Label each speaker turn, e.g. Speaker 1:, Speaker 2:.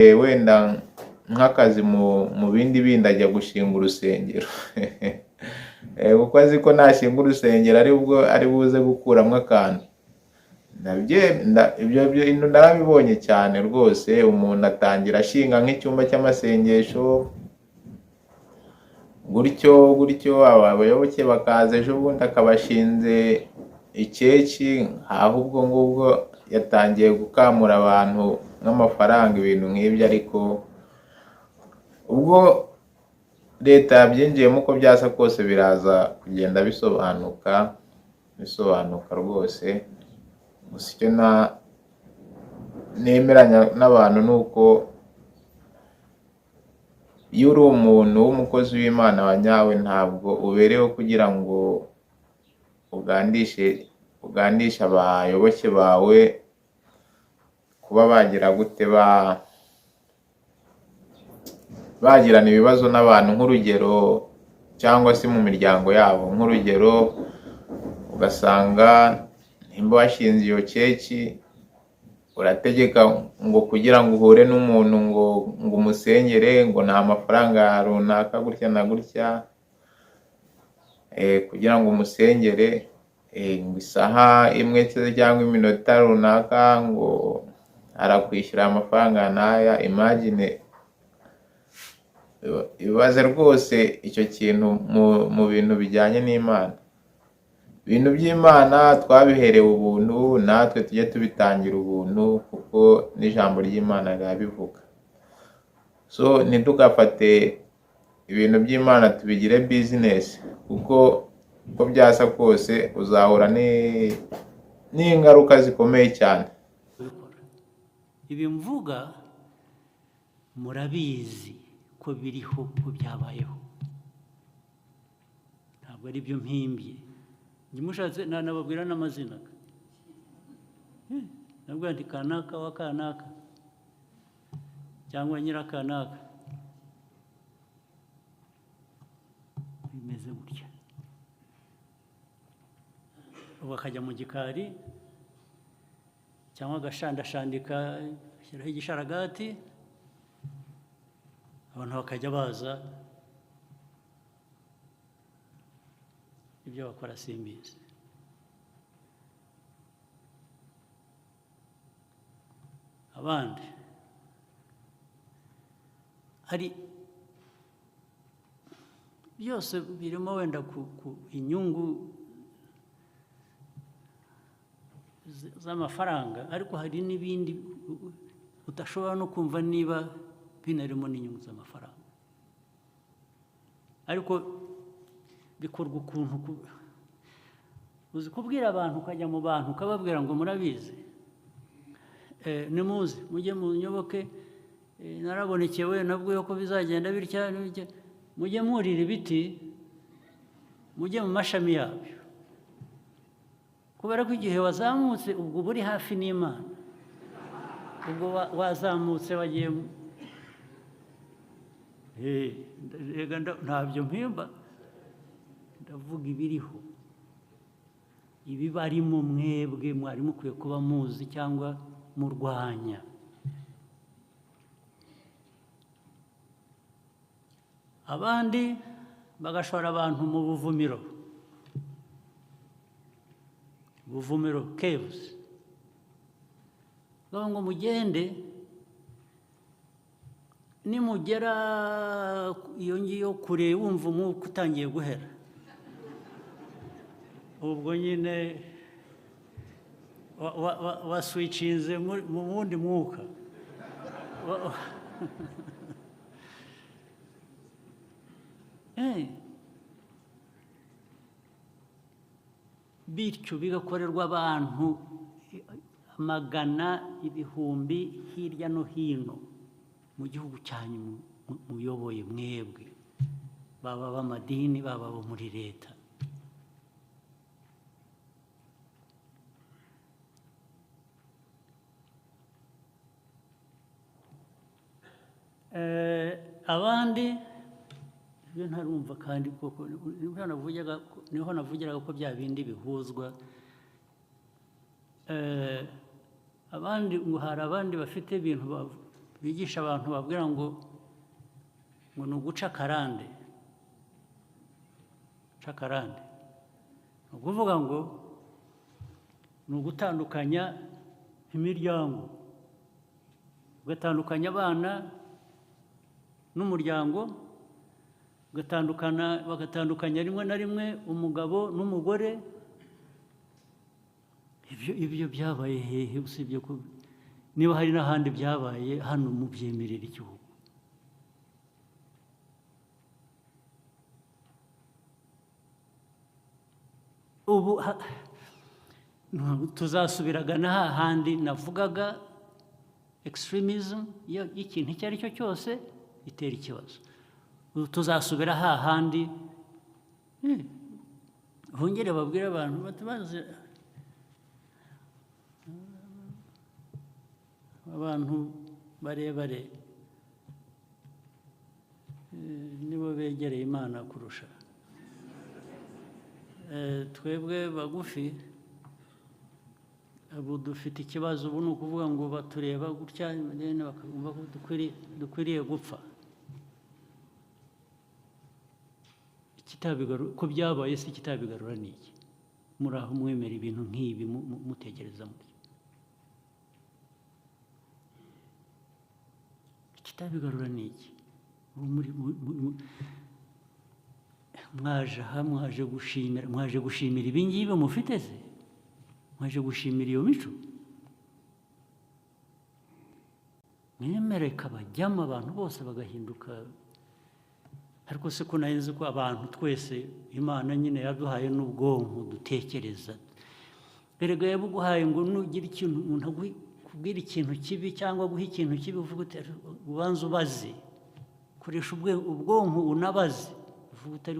Speaker 1: wenda nk'akazi mu bindi bindi ajya gushinga urusengero. Kuko azi ko nashinga urusengero ari buze gukuramo akantu. Ibyo narabibonye cyane rwose. Umuntu atangira ashinga nk'icyumba cy'amasengesho gutyo abayoboke bakaza, ejo bundi akabashinze ikeki, ahubwo ngubwo yatangiye gukamura abantu nk'amafaranga, ibintu nk'ibyo. Ariko ubwo leta yabyinjiyemo uko byasa kose biraza kugenda bisobanuka rwose. Gusa icyo nemeranya n'abantu ni uko iyo uri umuntu w'umukozi w'Imana wa nyawe, ntabwo uberewe kugira ngo ugandishe abayoboke bawe kuba bagira gute, bagirana ibibazo n'abantu, nk'urugero, cyangwa se mu miryango yabo. Nk'urugero, ugasanga nimba washinze iyo keki, urategeka ngo kugira ngo uhure n'umuntu ngo umusengere, ngo nta mafaranga runaka gutya na gutya, kugira ngo umusengere, ngo isaha imwe cyangwa iminota runaka, ngo arakwishyura amafaranga n'aya. Imagine, ibaze rwose icyo kintu mu bintu bijyanye n'Imana. Ibintu by'Imana twabiherewe ubuntu, natwe tujye tubitangira ubuntu, kuko n'ijambo ry'Imana rirabivuga. So ntitugafate ibintu by'Imana tubigire business, kuko uko byasa kose uzahura n'ingaruka zikomeye cyane.
Speaker 2: Ibi mvuga murabizi ko biriho, ko byabayeho, ntabwo ari byo mpimbye. Njye mushatse nanababwira n'amazina, nabwo ndi kanaka wa kanaka cyangwa nyirakanaka, bimeze gutya. Ubu akajya mu gikari cyangwa agashandashandika, ashyiraho igisharagati, abantu bakajya baza, ibyo bakora simbizi. Abandi hari byose birimo wenda ku inyungu z'amafaranga, ariko hari n'ibindi udashobora no kumva niba binarimo n'inyungu z'amafaranga, ariko bikorwa ukuntu. Uzi kubwira abantu, ukajya mu bantu ukababwira ngo murabizi, nimuze mujye mu nyoboke, narabonekewe nabwo ko bizagenda bitya, mujye mwurira ibiti, mujye mu mashami yabyo, kubera ko igihe wazamutse ubwo buri hafi n'Imana, ubwo wazamutse wagiye ntabyo mpimba, ndavuga ibiriho, ibibarimo mwebwe mwari mukwiye kuba muzi cyangwa murwanya. Abandi bagashora abantu mu buvumiro caves, ngo mugende, nimugera iyo ngiyo kure wumva umwuka utangiye guhera, ubwo nyine waswicinze mu wundi mwuka. Bityo bigakorerwa abantu amagana, ibihumbi hirya no hino mu gihugu cyanyu muyoboye mwebwe, baba b'amadini, baba abo muri leta. Abandi ibyo ntarumva, kandi koko niho navugiraga ko bya bindi bihuzwa. Abandi ngo hari abandi bafite ibintu bigisha abantu babwira ngo ni uguca akarande. Guca akarande ni ukuvuga ngo ni ugutandukanya imiryango, ugatandukanya abana n'umuryango, bagatandukanya rimwe na rimwe umugabo n'umugore. Ibyo byabaye hehe usibye ko niba hari n'ahandi byabaye hano mu byemerera igihugu? Ubu tuzasubiraga na hahandi navugaga, extremism y'ikintu icyo ari cyo cyose itera ikibazo. Ubu tuzasubira hahandi. Bongere babwire abantu batabaze, abantu barebare nibo begereye Imana kurusha twebwe bagufi. Ubu dufite ikibazo, ubu ni ukuvuga ngo batureba gutya bakumva ko dukwiriye gupfa. Ko byabaye se ikitabigarura ni iki? Muri aho mwemera ibintu nk'ibi mutekereza mutya. Ikitabigarura ni iki? Mwaje aha, mwaje gushimira ibi ngibi mufite se? Mwaje gushimira iyo mico? Mwemereka bajyamo abantu bose bagahinduka. Ariko se ko narinzi ko abantu twese Imana nyine yaduhaye n'ubwonko dutekereza. Erega yabuguhaye ngo nugira ikintu umuntu akubwira ikintu kibi cyangwa guha ikintu kibi, uvuga uti ubanza ubaze, koresha ubwonko unabaze, uvuga utari